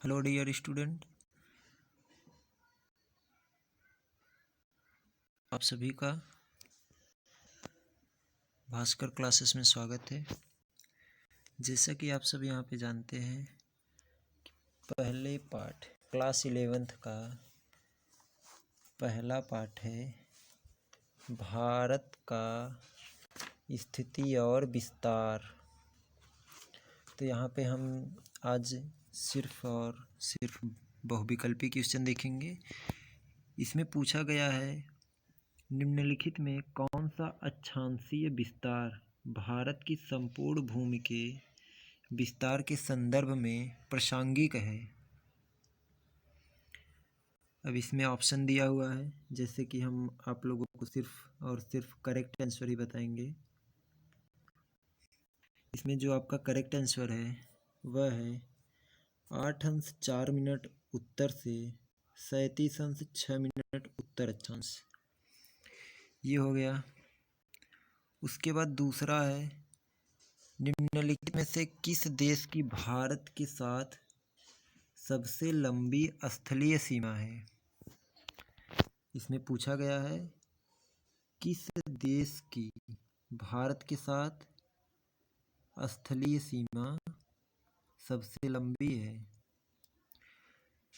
Hello dear student, आप सभी का भास्कर क्लासेस में स्वागत है। जैसा कि आप सब यहाँ पे जानते हैं, पहले पाठ क्लास 11th का पहला पाठ है भारत का स्थिति और विस्तार। तो यहाँ पे हम आज सिर्फ और सिर्फ बहुविकल्पी क्वेश्चन देखेंगे। इसमें पूछा गया है, निम्नलिखित में कौन सा अक्षांशीय विस्तार भारत की संपूर्ण भूमि के विस्तार के संदर्भ में प्रासंगिक है। अब इसमें ऑप्शन दिया हुआ है, जैसे कि हम आप लोगों को सिर्फ और सिर्फ करेक्ट आंसर ही बताएंगे। इसमें जो आपका करेक्ट आंसर है वह है 8 अंश 4 मिनट उत्तर से 37 अंश 6 मिनट उत्तर अक्षांश। ये हो गया। उसके बाद दूसरा है, निम्नलिखित में से किस देश की भारत के साथ सबसे लंबी स्थलीय सीमा है। इसमें पूछा गया है, किस देश की भारत के साथ स्थलीय सीमा सबसे लंबी है।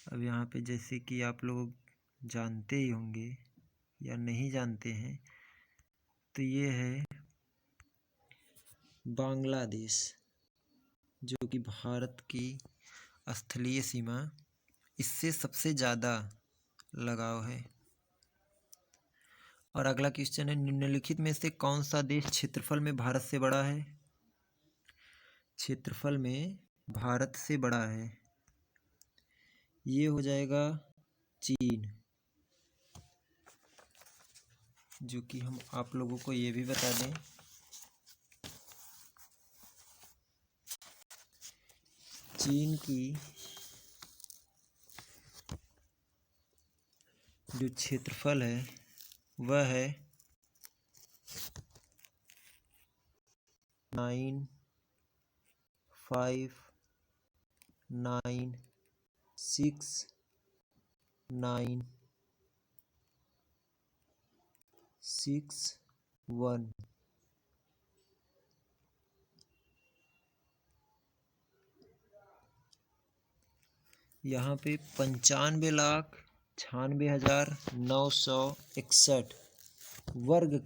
अब यहाँ पे जैसे कि आप लोग जानते ही होंगे या नहीं जानते हैं, तो ये है बांग्लादेश, जो कि भारत की स्थलीय सीमा इससे सबसे ज़्यादा लगाव है। और अगला क्वेश्चन है, निम्नलिखित में से कौन सा देश क्षेत्रफल में भारत से बड़ा है। क्षेत्रफल में भारत से बड़ा है, ये हो जाएगा चीन। जो कि हम आप लोगों को ये भी बता दें, चीन की जो क्षेत्रफल है वह है 95,969,61। यहाँ पे 95,96,961 वर्ग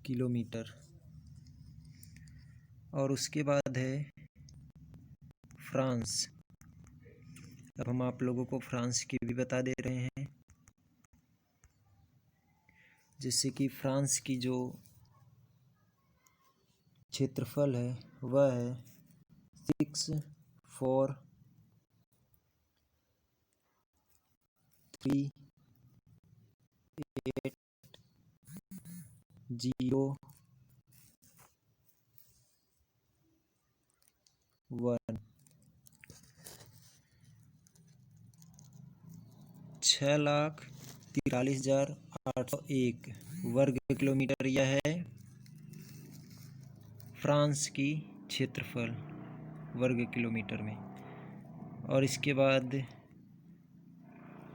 किलोमीटर और उसके बाद है फ्रांस। अब हम आप लोगों को फ्रांस की भी बता दे रहे हैं, जिससे कि फ्रांस की जो क्षेत्रफल है वह है 6,4,3,8,0,1 6,43,801 वर्ग किलोमीटर। यह है फ्रांस की क्षेत्रफल वर्ग किलोमीटर में। और इसके बाद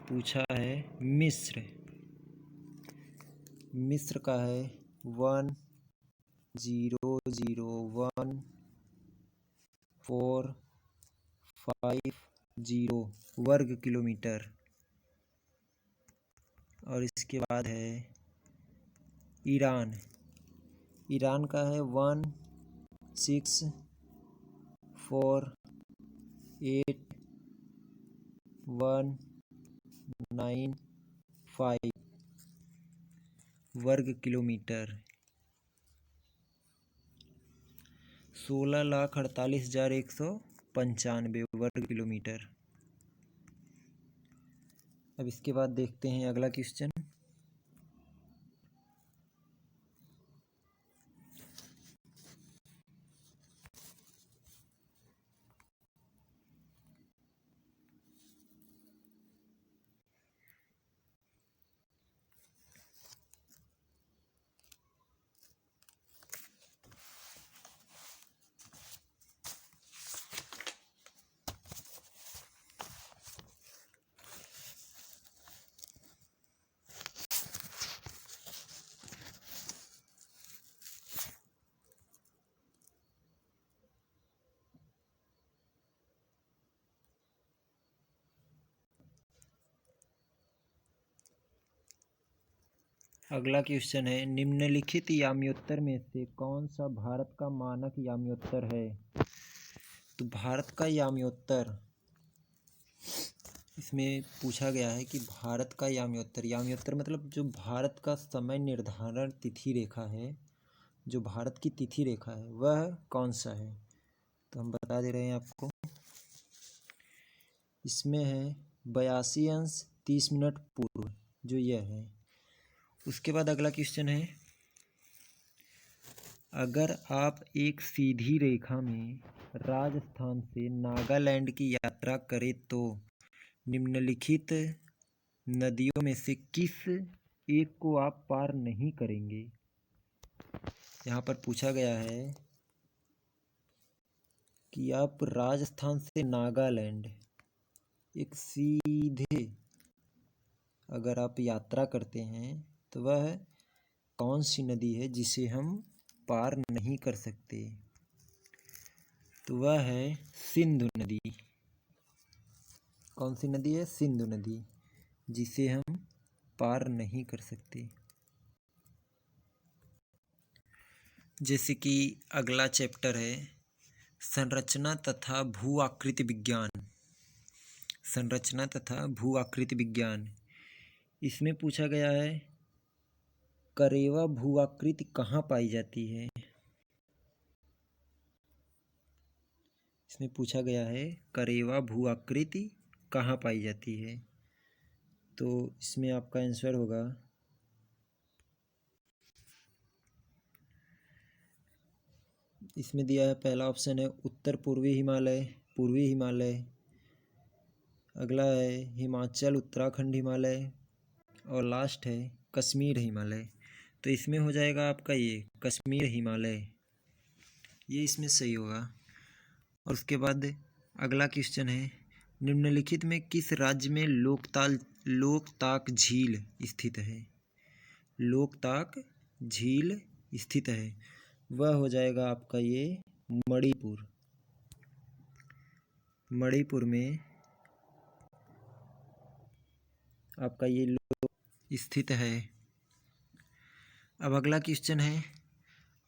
पूछा है मिस्र का है 1,001,450 वर्ग किलोमीटर। और इसके बाद है ईरान का है 1,648,195 वर्ग किलोमीटर। 16,48,195 वर्ग किलोमीटर। अब इसके बाद देखते हैं अगला क्वेश्चन। अगला क्वेश्चन है, निम्नलिखित याम्योत्तर में से कौन सा भारत का मानक याम्योत्तर है? तो भारत का याम्योत्तर, इसमें पूछा गया है कि भारत का याम्योत्तर मतलब जो भारत का समय निर्धारण तिथि रेखा है, जो भारत की तिथि रेखा है वह कौन सा है? तो हम बता दे रहे हैं आपको, इसमें है 82 अंश 30 मिनट पूर्व, जो यह है। उसके बाद अगला क्वेश्चन है, अगर आप एक सीधी रेखा में राजस्थान से नागालैंड की यात्रा करें तो निम्नलिखित नदियों में से किस एक को आप पार नहीं करेंगे? यहाँ पर पूछा गया है कि आप राजस्थान से नागालैंड एक सीधे अगर आप यात्रा करते हैं तो वह कौन सी नदी है जिसे हम पार नहीं कर सकते? तो वह है सिंधु नदी। कौन सी नदी है? सिंधु नदी, जिसे हम पार नहीं कर सकते। जैसे कि अगला चैप्टर है संरचना तथा भू आकृति विज्ञान। संरचना तथा भू आकृति विज्ञान, इसमें पूछा गया है करेवा भू आकृति कहाँ पाई जाती है? इसमें पूछा गया है करेवा भू आकृति कहाँ पाई जाती है? तो इसमें आपका आंसर होगा इसमें दिया है, पहला ऑप्शन है उत्तर पूर्वी हिमालय, पूर्वी हिमालय। अगला है हिमाचल उत्तराखंड हिमालय, और लास्ट है कश्मीर हिमालय। तो इसमें हो जाएगा आपका ये कश्मीर हिमालय, ये इसमें सही होगा। और उसके बाद अगला क्वेश्चन है, निम्नलिखित में किस राज्य में लोकताक झील स्थित है? लोकताक झील स्थित है, वह हो जाएगा आपका ये मणिपुर। मणिपुर में आपका ये लोक स्थित है। अब अगला क्वेश्चन है,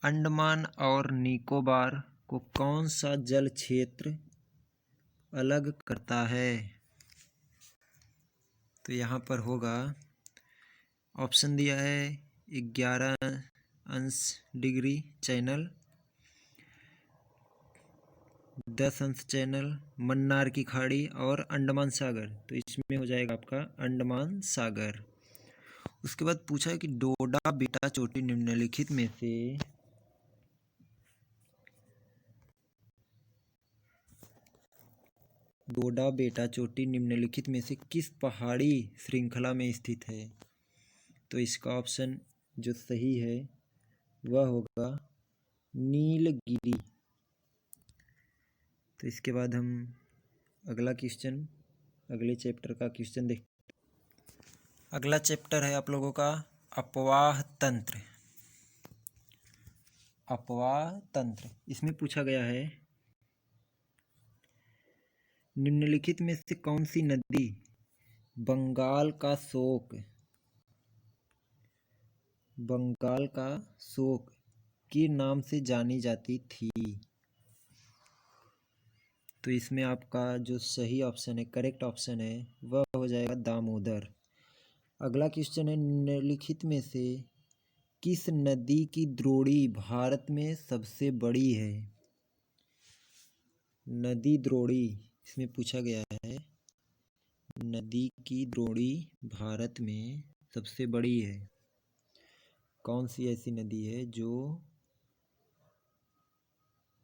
अंडमान और निकोबार को कौन सा जल क्षेत्र अलग करता है? तो यहाँ पर होगा, ऑप्शन दिया है 11 अंश डिग्री चैनल, 10 अंश चैनल, मन्नार की खाड़ी और अंडमान सागर। तो इसमें हो जाएगा आपका अंडमान सागर। उसके बाद पूछा है कि डोडा बेटा चोटी निम्नलिखित में से डोडा बेटा चोटी निम्नलिखित में से किस पहाड़ी श्रृंखला में स्थित है? तो इसका ऑप्शन जो सही है वह होगा नीलगिरी। तो इसके बाद हम अगला क्वेश्चन, अगले चैप्टर का क्वेश्चन देखते हैं। अगला चैप्टर है आप लोगों का अपवाह तंत्र। अपवाह तंत्र, इसमें पूछा गया है निम्नलिखित में से कौन सी नदी बंगाल का शोक के नाम से जानी जाती थी? तो इसमें आपका जो सही ऑप्शन है, करेक्ट ऑप्शन है, वह हो जाएगा दामोदर। अगला क्वेश्चन है, निम्नलिखित में से किस नदी की द्रोणी भारत में सबसे बड़ी है? नदी द्रोणी, इसमें पूछा गया है नदी की द्रोणी भारत में सबसे बड़ी है। कौन सी ऐसी नदी है जो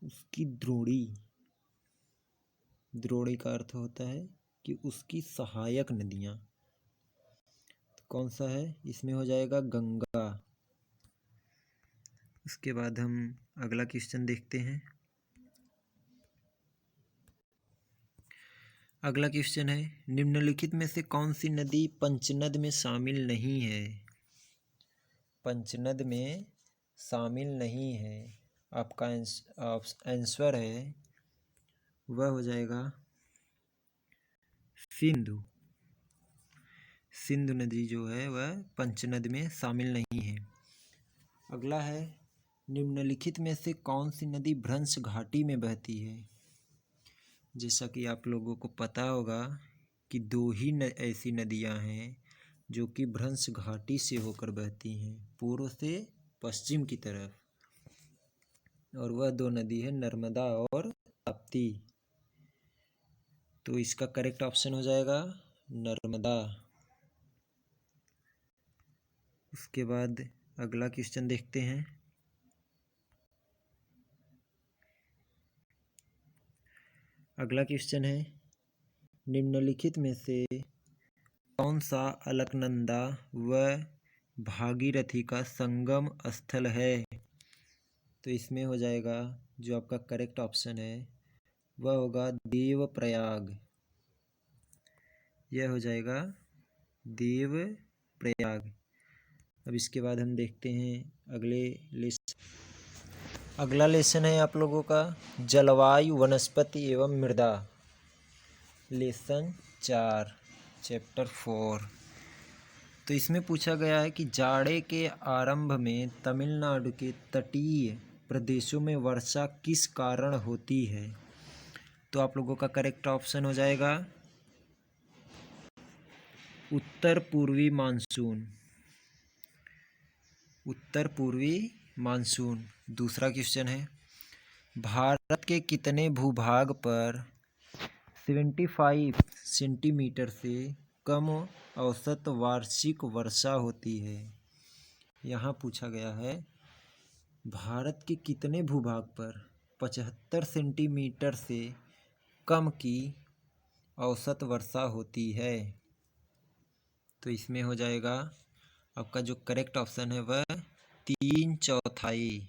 उसकी द्रोणी का अर्थ होता है कि उसकी सहायक नदियाँ। तो कौन सा है? इसमें हो जाएगा गंगा। उसके बाद हम अगला क्वेश्चन देखते हैं। अगला क्वेश्चन है, निम्नलिखित में से कौन सी नदी पंचनद में शामिल नहीं है? पंचनद में शामिल नहीं है, आपका आंसर है वह हो जाएगा सिंधु। सिंधु नदी जो है वह पंचनद में शामिल नहीं है। अगला है, निम्नलिखित में से कौन सी नदी भ्रंश घाटी में बहती है? जैसा कि आप लोगों को पता होगा कि दो ही ऐसी नदियां हैं जो कि भ्रंश घाटी से होकर बहती हैं, पूर्व से पश्चिम की तरफ, और वह दो नदी है नर्मदा और ताप्ती। तो इसका करेक्ट ऑप्शन हो जाएगा नर्मदा। उसके बाद अगला क्वेश्चन देखते हैं। अगला क्वेश्चन है, निम्नलिखित में से कौन सा अलकनंदा व भागीरथी का संगम स्थल है? तो इसमें हो जाएगा जो आपका करेक्ट ऑप्शन है वह होगा देवप्रयाग। यह हो जाएगा देवप्रयाग। अब इसके बाद हम देखते हैं अगले लेसन। अगला लेसन है आप लोगों का जलवायु, वनस्पति एवं मृदा, लेसन 4, चैप्टर 4। तो इसमें पूछा गया है कि जाड़े के आरंभ में तमिलनाडु के तटीय प्रदेशों में वर्षा किस कारण होती है? तो आप लोगों का करेक्ट ऑप्शन हो जाएगा उत्तर पूर्वी मानसून। उत्तर पूर्वी मानसून। दूसरा क्वेश्चन है, भारत के कितने भूभाग पर 75 सेंटीमीटर से कम औसत वार्षिक वर्षा होती है? यहाँ पूछा गया है भारत के कितने भूभाग पर 75 सेंटीमीटर से कम की औसत वर्षा होती है? तो इसमें हो जाएगा आपका जो करेक्ट ऑप्शन है वह 3/4।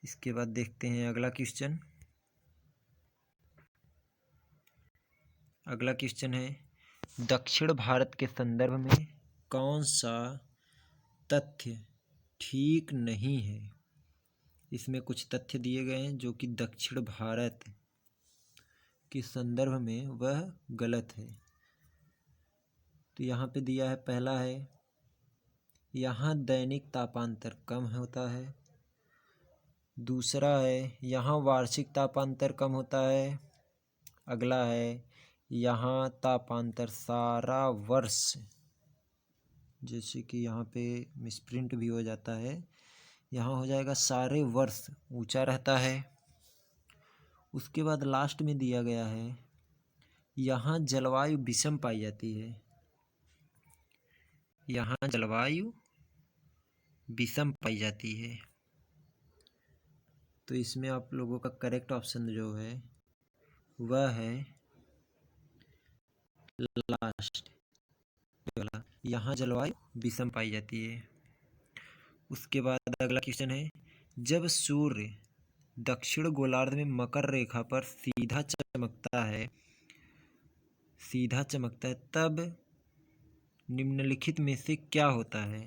इसके बाद देखते हैं अगला क्वेश्चन। अगला क्वेश्चन है, दक्षिण भारत के संदर्भ में कौन सा तथ्य ठीक नहीं है? इसमें कुछ तथ्य दिए गए हैं जो कि दक्षिण भारत के संदर्भ में वह गलत है। तो यहाँ पे दिया है, पहला है यहाँ दैनिक तापांतर कम होता है। दूसरा है यहाँ वार्षिक तापांतर कम होता है। अगला है यहाँ तापांतर सारा वर्ष, जैसे कि यहाँ पे मिसप्रिंट भी हो जाता है, यहाँ हो जाएगा सारे वर्ष ऊंचा रहता है। उसके बाद लास्ट में दिया गया है यहाँ जलवायु विषम पाई जाती है। यहाँ जलवायु विषम पाई जाती है। तो इसमें आप लोगों का करेक्ट ऑप्शन जो है वह है लास्ट वाला, यहाँ जलवायु विषम पाई जाती है। उसके बाद अगला क्वेश्चन है, जब सूर्य दक्षिण गोलार्ध में मकर रेखा पर सीधा चमकता है तब निम्नलिखित में से क्या होता है?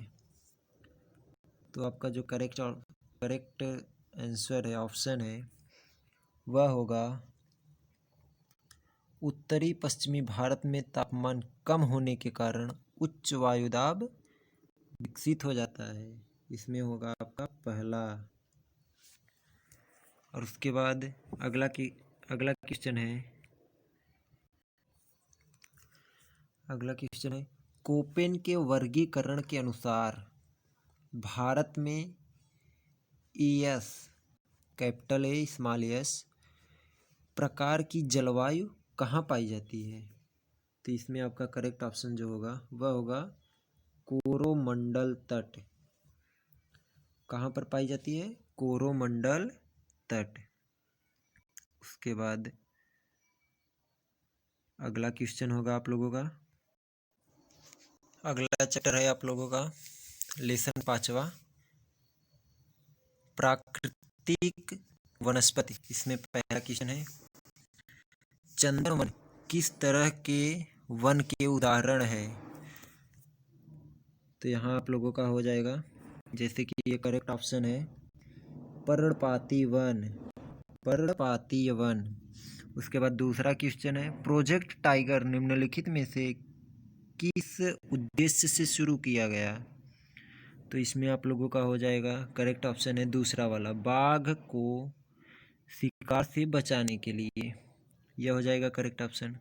तो आपका जो करेक्ट आंसर है, ऑप्शन है, वह होगा उत्तरी पश्चिमी भारत में तापमान कम होने के कारण उच्च वायुदाब विकसित हो जाता है। इसमें होगा आपका पहला। और उसके बाद अगला क्वेश्चन है कोपेन के वर्गीकरण के अनुसार भारत में S, capital A small S प्रकार की जलवायु कहाँ पाई जाती है? तो इसमें आपका करेक्ट ऑप्शन जो होगा वह होगा कोरोमंडल तट। कहाँ पर पाई जाती है? कोरोमंडल तट। उसके बाद अगला क्वेश्चन होगा आप लोगों का, अगला चैप्टर है आप लोगों का लेसन 5वां प्राकृतिक वनस्पति। इसमें पहला क्वेश्चन है, चंदन वन किस तरह के वन के उदाहरण है? तो यहाँ आप लोगों का हो जाएगा, जैसे कि ये करेक्ट ऑप्शन है पर्णपाती वन। उसके बाद दूसरा क्वेश्चन है, प्रोजेक्ट टाइगर निम्नलिखित में से किस उद्देश्य से शुरू किया गया? तो इसमें आप लोगों का हो जाएगा करेक्ट ऑप्शन है दूसरा वाला, बाघ को शिकार से बचाने के लिए। यह हो जाएगा करेक्ट ऑप्शन।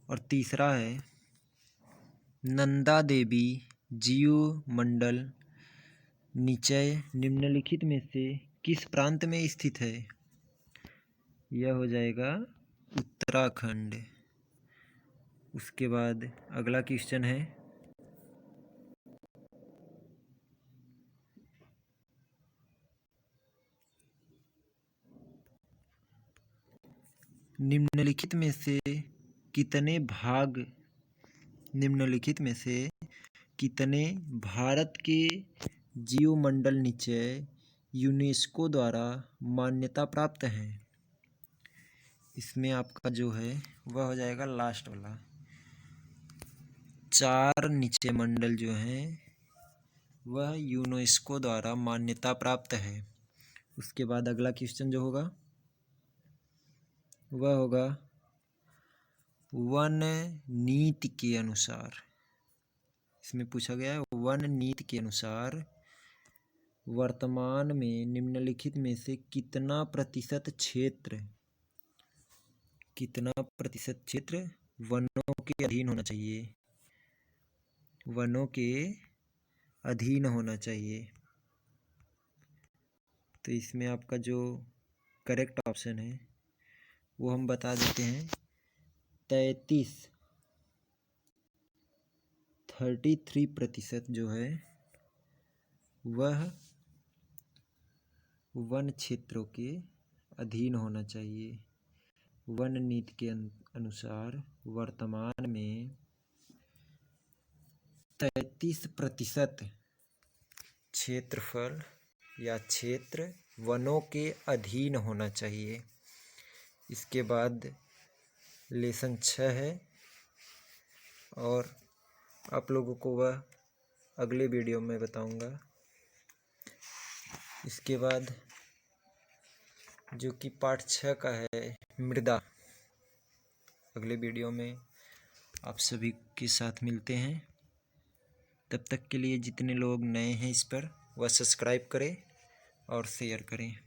और तीसरा है नंदा देवी जीवमंडल निचय निम्नलिखित में से किस प्रांत में स्थित है? यह हो जाएगा उत्तराखंड। उसके बाद अगला क्वेश्चन है निम्नलिखित में से कितने भारत के जीवमंडल निचय यूनेस्को द्वारा मान्यता प्राप्त हैं? इसमें आपका जो है वह हो जाएगा लास्ट वाला, 4 निचय मंडल जो हैं वह यूनेस्को द्वारा मान्यता प्राप्त है। उसके बाद अगला क्वेश्चन जो होगा वह होगा वन नीति के अनुसार। इसमें पूछा गया है वन नीति के अनुसार वर्तमान में निम्नलिखित में से कितना प्रतिशत क्षेत्र वनों के अधीन होना चाहिए? वनों के अधीन होना चाहिए। तो इसमें आपका जो करेक्ट ऑप्शन है वो हम बता देते हैं 33% जो है वह वन क्षेत्रों के अधीन होना चाहिए। वन नीति के अनुसार वर्तमान में 33% क्षेत्रफल या क्षेत्र वनों के अधीन होना चाहिए। इसके बाद लेसन 6 है और आप लोगों को वह अगले वीडियो में बताऊंगा। इसके बाद जो कि पार्ट 6 का है मृदा, अगले वीडियो में आप सभी के साथ मिलते हैं। तब तक के लिए जितने लोग नए हैं इस पर वह सब्सक्राइब करें और शेयर करें।